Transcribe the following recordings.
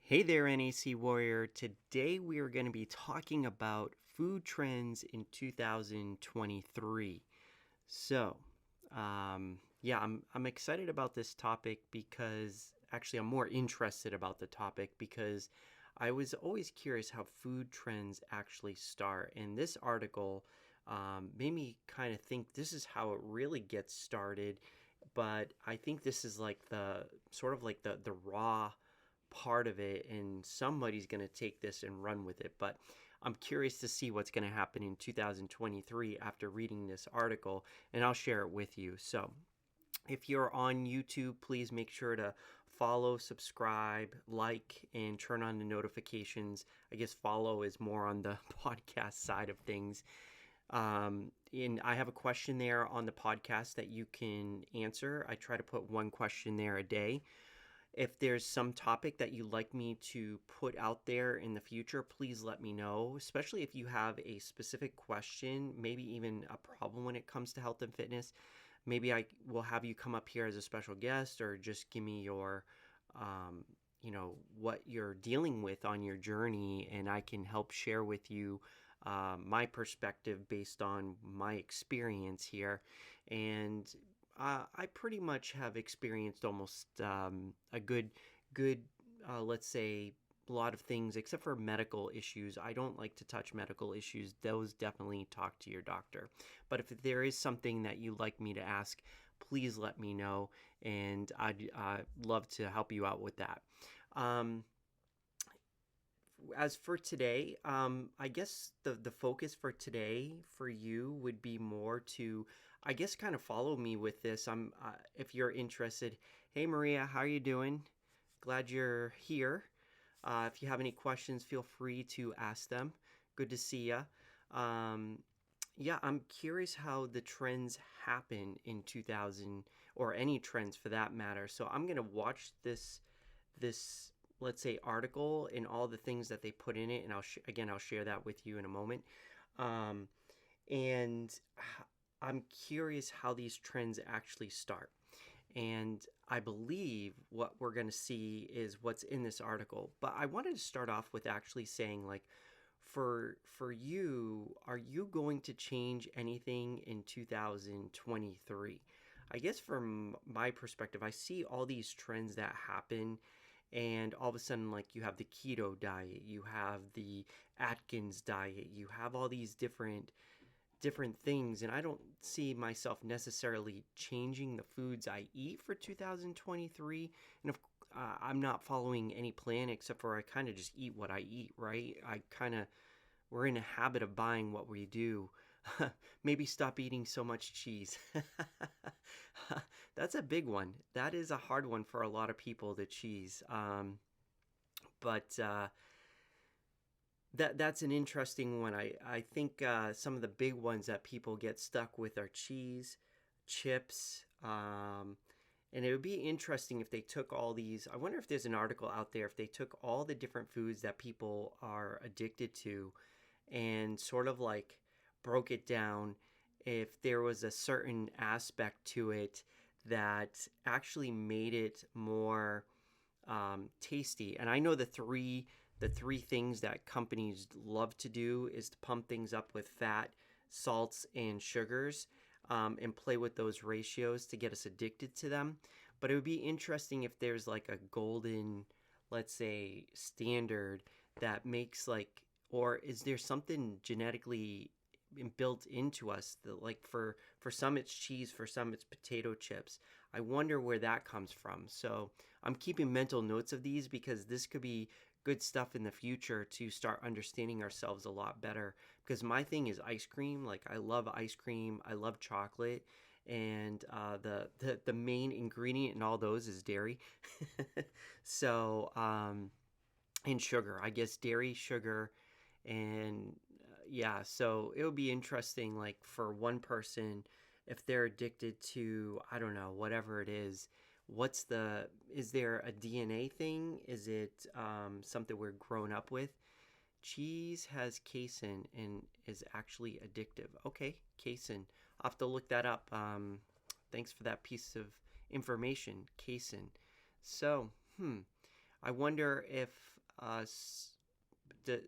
Hey there, NAC Warrior. Today we are going to be talking about food trends in 2023. So, I'm excited about this topic because actually I'm more interested about the topic because I was always curious how food trends actually start. And this article made me kind of think this is how it really gets started. But I think this is like the sort of like the raw part of it, and somebody's going to take this and run with it. But I'm curious to see what's going to happen in 2023 after reading this article, and I'll share it with you. So if you're on YouTube, please make sure to follow, subscribe, like, and turn on the notifications. I guess follow is more on the podcast side of things. And I have a question there on the podcast that you can answer. I try to put one question there a day. If there's some topic that you'd like me to put out there in the future, please let me know, especially if you have a specific question, maybe even a problem when it comes to health and fitness. Maybe I will have you come up here as a special guest, or just give me your, what you're dealing with on your journey, and I can help share with you my perspective based on my experience here. And I pretty much have experienced almost a good, let's say, a lot of things except for medical issues. I don't like to touch medical issues. Those definitely talk to your doctor. But if there is something that you'd like me to ask, please let me know, and I'd love to help you out with that. Um, as for today, I guess the focus for today for you would be more to, I guess, kind of follow me with this. If you're interested. Hey Maria, how are you doing? Glad you're here. If you have any questions, feel free to ask them. Good to see you. Um, yeah, I'm curious how the trends happen in 2000, or any trends for that matter. So I'm gonna watch this, let's say, article and all the things that they put in it, and I'll share that with you in a moment. Um, and I'm curious how these trends actually start. And I believe what we're going to see is what's in this article. But I wanted to start off with actually saying, like, for you, are you going to change anything in 2023? I guess from my perspective, I see all these trends that happen, and all of a sudden, like, you have the keto diet, you have the Atkins diet, you have all these different things, and I don't see myself necessarily changing the foods I eat for 2023. And I'm not following any plan except for I kind of just eat what I eat, right? We're in a habit of buying what we do. Maybe stop eating so much cheese. That's a big one. That is a hard one for a lot of people, the cheese. But that's an interesting one. I think some of the big ones that people get stuck with are cheese, chips, and it would be interesting if they took all these. I wonder if there's an article out there if they took all the different foods that people are addicted to and sort of like broke it down, if there was a certain aspect to it that actually made it more tasty. And I know the three things that companies love to do is to pump things up with fat, salts, and sugars, and play with those ratios to get us addicted to them. But it would be interesting if there's like a golden, let's say, standard that makes, like, or is there something genetically built into us that, like, for some it's cheese, for some it's potato chips. I wonder where that comes from. So I'm keeping mental notes of these because this could be good stuff in the future to start understanding ourselves a lot better. Because my thing is ice cream. Like, I love ice cream, I love chocolate, and the main ingredient in all those is dairy. So and sugar, I guess, dairy, sugar, and yeah. So it would be interesting, like, for one person, if they're addicted to, I don't know, whatever it is. Is there a DNA thing? Is it something we're grown up with? Cheese has casein and is actually addictive. Okay, casein. I'll have to look that up. Thanks for that piece of information, casein. So, I wonder if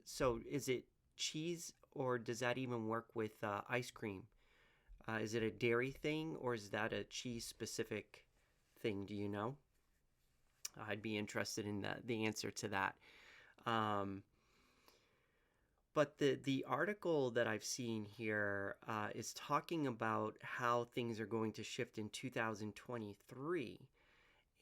so is it cheese, or does that even work with ice cream? Is it a dairy thing, or is that a cheese specific thing? Do you know? I'd be interested in the answer to that. Um, but the article that I've seen here is talking about how things are going to shift in 2023.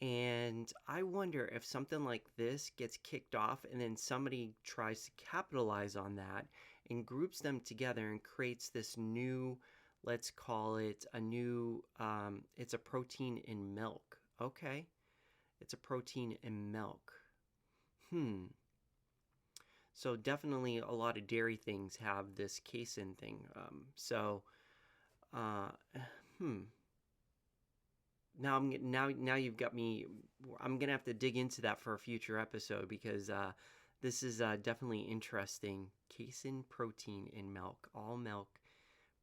And I wonder if something like this gets kicked off and then somebody tries to capitalize on that and groups them together and creates this new, let's call it a new, it's a protein in milk. Okay. It's a protein in milk. So definitely a lot of dairy things have this casein thing. Uh, hmm. Now you've got me. I'm gonna have to dig into that for a future episode, because this is definitely interesting. Casein protein in milk, all milk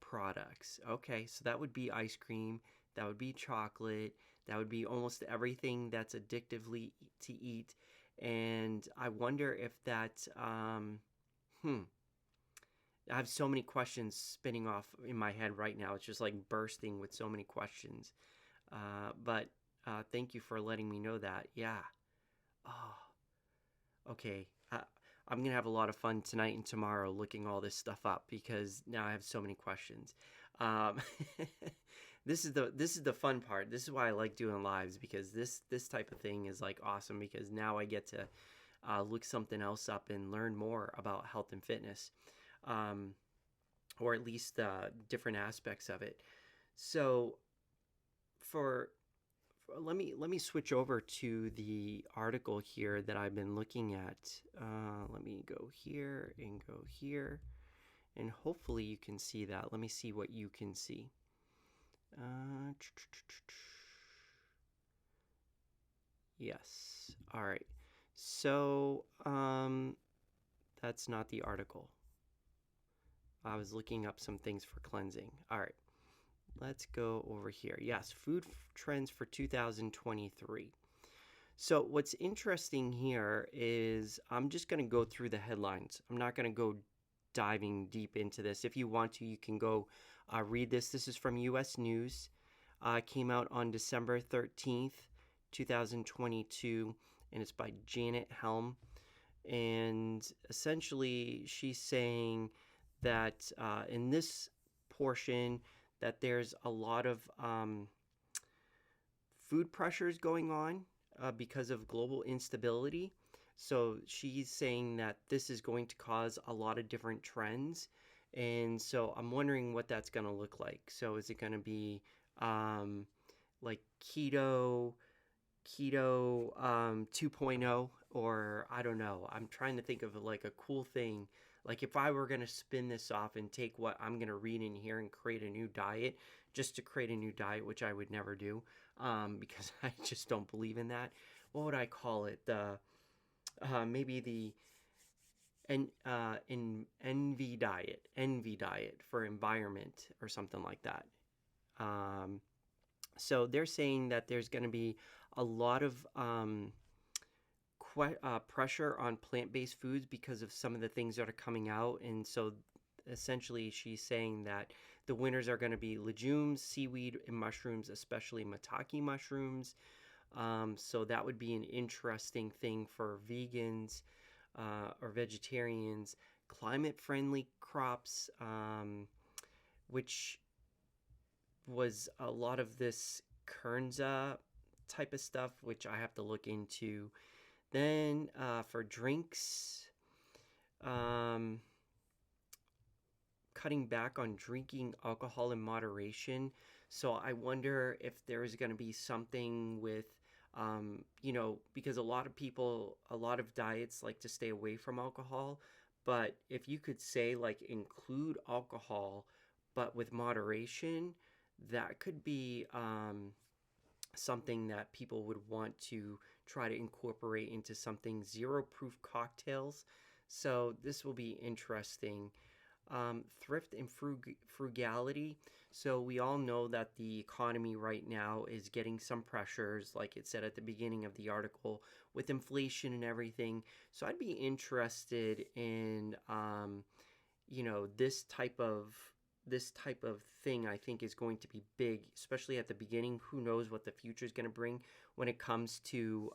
products. Okay, so that would be ice cream, that would be chocolate, that would be almost everything that's addictively to eat. And I wonder if that. I have so many questions spinning off in my head right now. It's just like bursting with so many questions. But thank you for letting me know that. Yeah. Oh, okay. I'm gonna have a lot of fun tonight and tomorrow looking all this stuff up, because now I have so many questions. Um, this is the fun part. This is why I like doing lives, because this type of thing is like awesome, because now I get to look something else up and learn more about health and fitness, or at least different aspects of it. So for let me switch over to the article here that I've been looking at. Let me go here and go here, and hopefully you can see that. Let me see what you can see. Yes. All right. So that's not the article. I was looking up some things for cleansing. All right. Let's go over here. Yes, food trends for 2023. So what's interesting here is I'm just going to go through the headlines. I'm not going to go diving deep into this. If you want to, you can go read this. This is from U.S. News. Came out on December 13th, 2022, and it's by Janet Helm. And essentially, she's saying that in this portion, that there's a lot of food pressures going on because of global instability. So she's saying that this is going to cause a lot of different trends. And so I'm wondering what that's going to look like. So is it going to be like keto 2.0, or I don't know. I'm trying to think of like a cool thing. Like if I were going to spin this off and take what I'm going to read in here and create a new diet, just to create a new diet, which I would never do, because I just don't believe in that. What would I call it? Maybe the envy diet for environment, or something like that. So they're saying that there's going to be a lot of pressure on plant-based foods because of some of the things that are coming out. And so essentially she's saying that the winners are going to be legumes, seaweed, and mushrooms, especially maitake mushrooms. So that would be an interesting thing for vegans or vegetarians. Climate-friendly crops, which was a lot of this Kernza type of stuff, which I have to look into. Then for drinks, cutting back on drinking alcohol in moderation. So I wonder if there's going to be something with, because a lot of people, a lot of diets like to stay away from alcohol. But if you could say like include alcohol, but with moderation, that could be something that people would want to try to incorporate into something. Zero proof cocktails. So this will be interesting. thrift and frugality. So we all know that the economy right now is getting some pressures, like it said at the beginning of the article, with inflation and everything. So I'd be interested in, this type of thing. I think is going to be big, especially at the beginning. Who knows what the future is going to bring when it comes to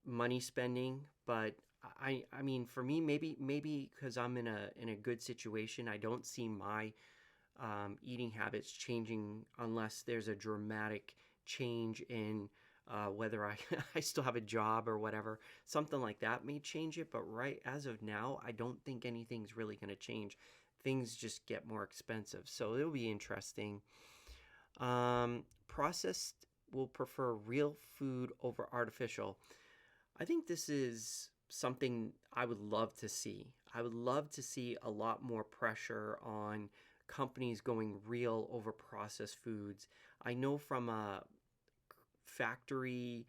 money spending. But I mean, for me, maybe because I'm in a good situation, I don't see my eating habits changing unless there's a dramatic change in whether I still have a job or whatever. Something like that may change it, but right as of now, I don't think anything's really going to change. Things just get more expensive, so it'll be interesting. Processed will prefer real food over artificial. I think this is something I would love to see. I would love to see a lot more pressure on companies going real over processed foods. I know from a factory,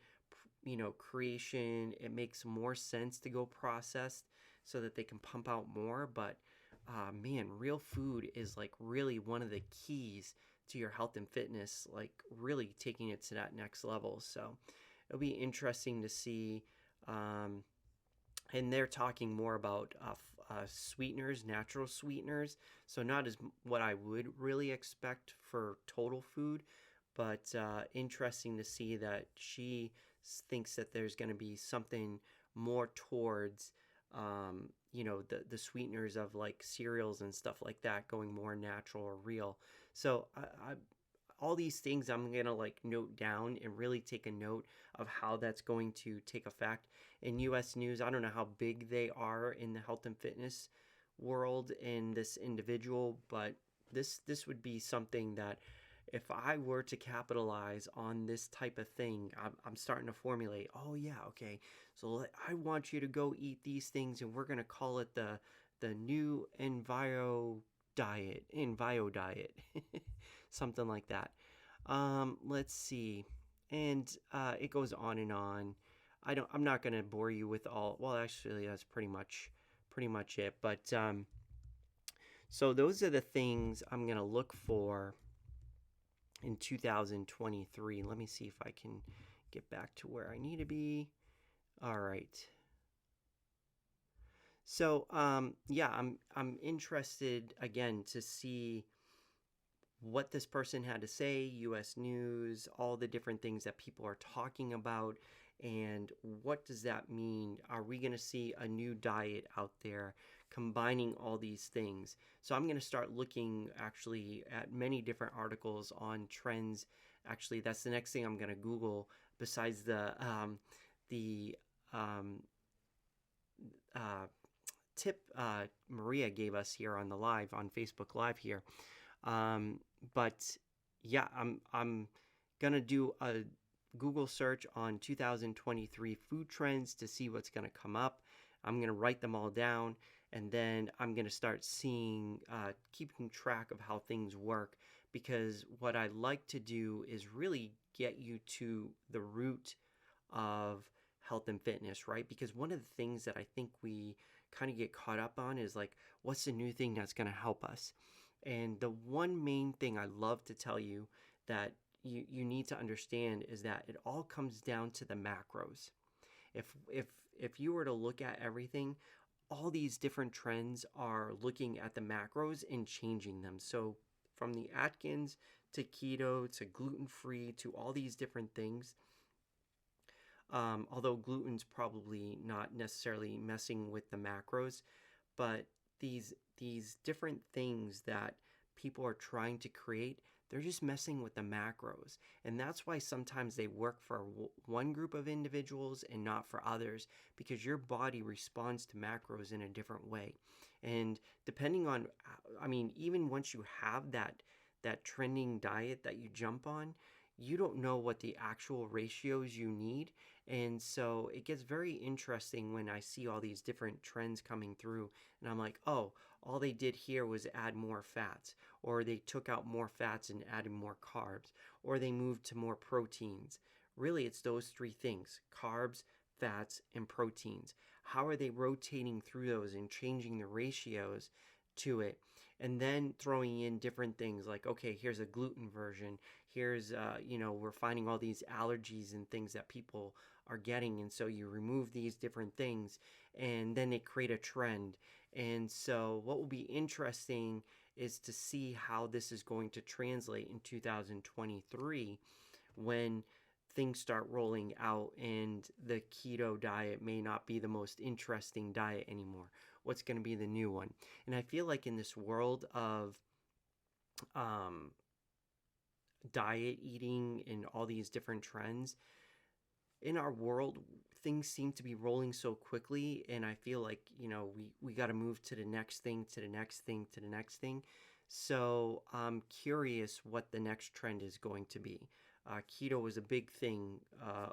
creation, it makes more sense to go processed so that they can pump out more. But man, real food is like really one of the keys to your health and fitness, like really taking it to that next level. So it'll be interesting to see. Um, and they're talking more about sweeteners, natural sweeteners. So not as what I would really expect for total food, but interesting to see that she thinks that there's going to be something more towards, the sweeteners of like cereals and stuff like that going more natural or real. So all these things I'm going to like note down and really take a note of how that's going to take effect. In US News, I don't know how big they are in the health and fitness world in this individual, but this would be something that if I were to capitalize on this type of thing, I'm starting to formulate, oh yeah, okay, so I want you to go eat these things and we're going to call it the new Envio diet, something like that. Let's see, and it goes on and on. I'm not gonna bore you with all. Well, actually, that's pretty much it. But so those are the things I'm gonna look for in 2023. Let me see if I can get back to where I need to be. All right. So yeah, I'm interested again to see what this person had to say, US News, all the different things that people are talking about, and what does that mean? Are we going to see a new diet out there combining all these things? So I'm going to start looking actually at many different articles on trends. Actually, that's the next thing I'm going to Google besides the uh, tip Maria gave us here on the live on Facebook Live here. But yeah, I'm gonna do a Google search on 2023 food trends to see what's gonna come up. I'm gonna write them all down, and then I'm gonna start seeing, keeping track of how things work. Because what I like to do is really get you to the root of health and fitness, right? Because one of the things that I think we kind of get caught up on is like, what's the new thing that's gonna help us? And the one main thing I love to tell you that you need to understand is that it all comes down to the macros. If you were to look at everything, all these different trends are looking at the macros and changing them. So from the Atkins to keto to gluten-free to all these different things, although gluten's probably not necessarily messing with the macros, but these different things that people are trying to create, they're just messing with the macros. And that's why sometimes they work for one group of individuals and not for others, because your body responds to macros in a different way. And depending on, I mean, even once you have that trending diet that you jump on, you don't know what the actual ratios you need. And so it gets very interesting when I see all these different trends coming through, and I'm like, oh, all they did here was add more fats, or they took out more fats and added more carbs, or they moved to more proteins. Really, it's those three things: carbs, fats, and proteins. How are they rotating through those and changing the ratios to it? And then throwing in different things like, okay, here's a gluten version. Here's, we're finding all these allergies and things that people are getting. And so you remove these different things and then they create a trend. And so what will be interesting is to see how this is going to translate in 2023 when things start rolling out and the keto diet may not be the most interesting diet anymore. What's going to be the new one? And I feel like in this world of um, diet eating and all these different trends, in our world, things seem to be rolling so quickly. And I feel like, we got to move to the next thing, to the next thing, to the next thing. So I'm curious what the next trend is going to be. Keto was a big thing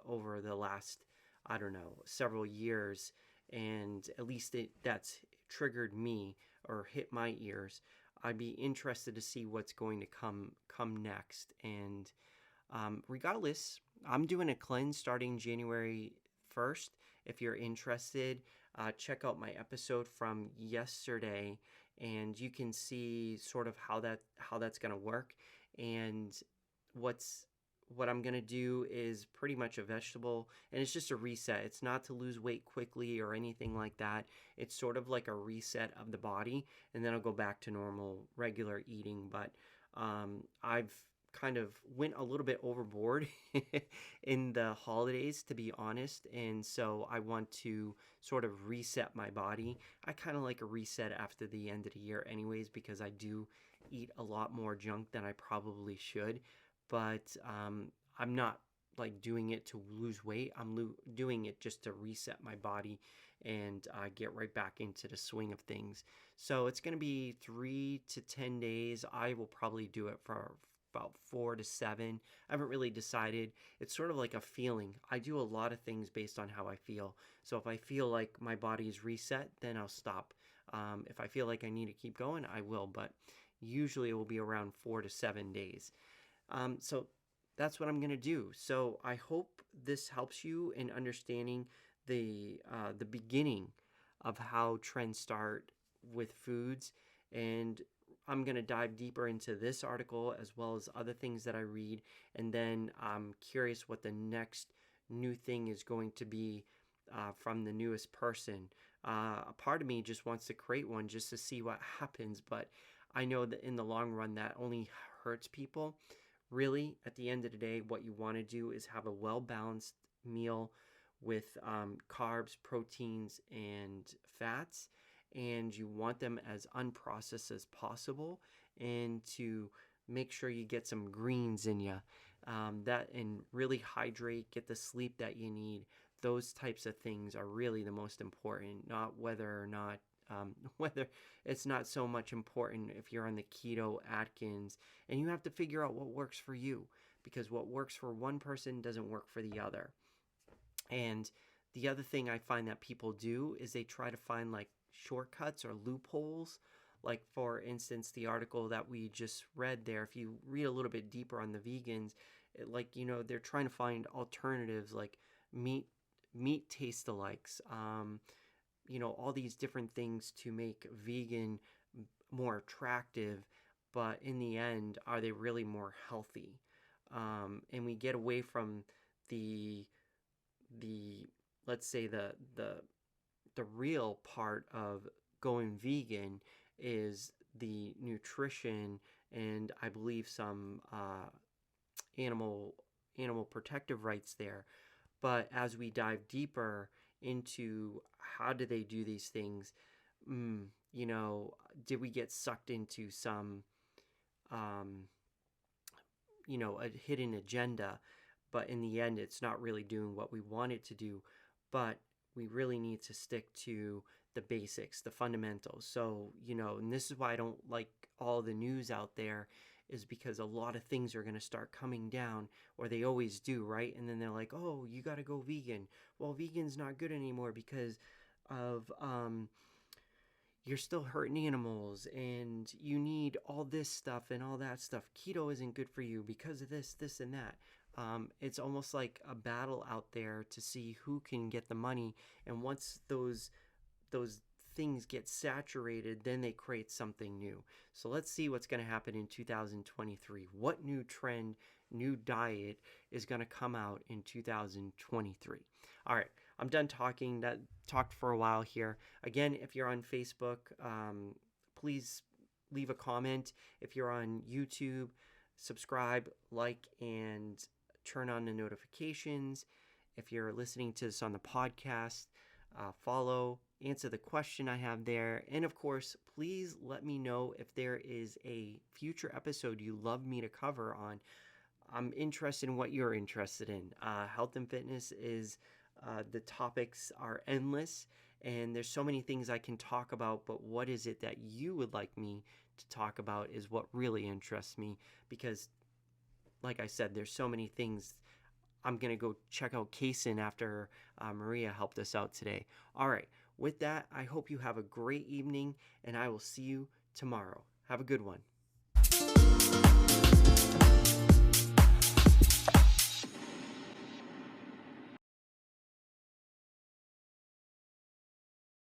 over the last, I don't know, several years, and at least that's triggered me or hit my ears. I'd be interested to see what's going to come next. And regardless, I'm doing a cleanse starting January 1st. If you're interested, check out my episode from yesterday, and you can see sort of how that's going to work. And what I'm going to do is pretty much a vegetable, and it's just a reset. It's not to lose weight quickly or anything like that. It's sort of like a reset of the body, and then I'll go back to normal, regular eating. But I've kind of went a little bit overboard in the holidays, to be honest, and so I want to sort of reset my body. I kind of like a reset after the end of the year anyways, because I do eat a lot more junk than I probably should. But I'm not like doing it to lose weight. I'm doing it just to reset my body and get right back into the swing of things. So it's going to be 3 to 10 days. I will probably do it for about 4 to 7. I haven't really decided. It's sort of like a feeling. I do a lot of things based on how I feel. So if I feel like my body is reset, then I'll stop. If I feel like I need to keep going, I will. But usually it will be around 4 to 7 days. So that's what I'm going to do. So I hope this helps you in understanding the beginning of how trends start with foods. And I'm going to dive deeper into this article as well as other things that I read. And then I'm curious what the next new thing is going to be from the newest person. A part of me just wants to create one just to see what happens. But I know that in the long run, that only hurts people. Really, at the end of the day, what you want to do is have a well-balanced meal with carbs, proteins, and fats, and you want them as unprocessed as possible, and to make sure you get some greens in you, and really hydrate, get the sleep that you need. Those types of things are really the most important, not whether or not whether it's not so much important if you're on the keto Atkins, and you have to figure out what works for you, because what works for one person doesn't work for the other. And the other thing I find that people do is they try to find like shortcuts or loopholes. Like, for instance, the article that we just read there, if you read a little bit deeper on the vegans, they're trying to find alternatives like meat taste-alikes, all these different things to make vegan more attractive, but in the end, are they really more healthy? And we get away from the let's say the real part of going vegan is the nutrition, and I believe some animal protective rights there. But as we dive deeper into how do they do these things, did we get sucked into some, a hidden agenda? But in the end, it's not really doing what we want it to do. But we really need to stick to the basics, the fundamentals. So, and this is why I don't like all the news out there, is because a lot of things are going to start coming down, or they always do, right? And then they're like, oh, you got to go vegan. Well, vegan's not good anymore because of you're still hurting animals, and you need all this stuff and all that stuff. Keto isn't good for you because of this, and that. It's almost like a battle out there to see who can get the money. And once those things get saturated, then they create something new. So let's see what's going to happen in 2023. What new trend, new diet is going to come out in 2023? All right, I'm done talking. That talked for a while here. Again, if you're on Facebook, please leave a comment. If you're on YouTube, subscribe, like, and turn on the notifications. If you're listening to this on the podcast, follow, answer the question I have there. And of course, please let me know if there is a future episode you love me to cover on. I'm interested in what you're interested in. Health and fitness is, the topics are endless, and there's so many things I can talk about, but what is it that you would like me to talk about is what really interests me, because like I said, there's so many things. I'm going to go check out Kaysen after Maria helped us out today. All right. With that, I hope you have a great evening, and I will see you tomorrow. Have a good one.